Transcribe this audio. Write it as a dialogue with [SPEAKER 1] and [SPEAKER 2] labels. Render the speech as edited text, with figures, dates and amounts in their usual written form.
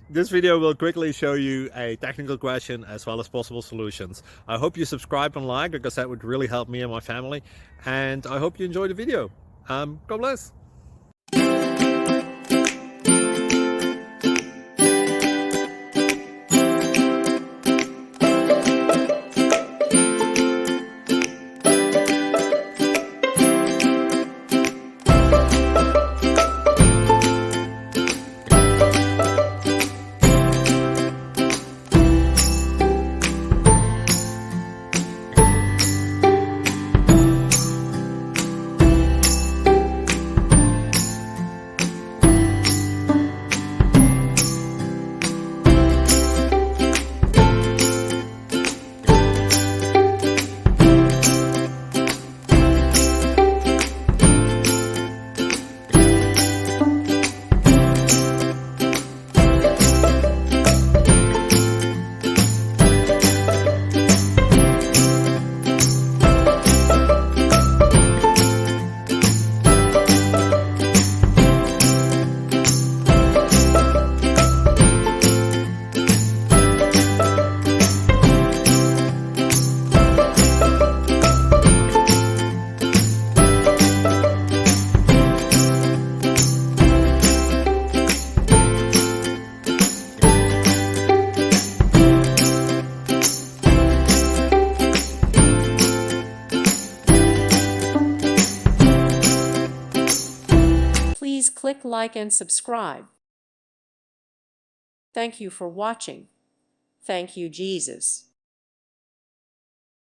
[SPEAKER 1] This video will quickly show you a technical question as well as possible solutions. I hope you subscribe and like, because that would really help me and my family. And I hope you enjoy the video. God bless.
[SPEAKER 2] Please click like and subscribe. Thank you for watching. Thank you, Jesus.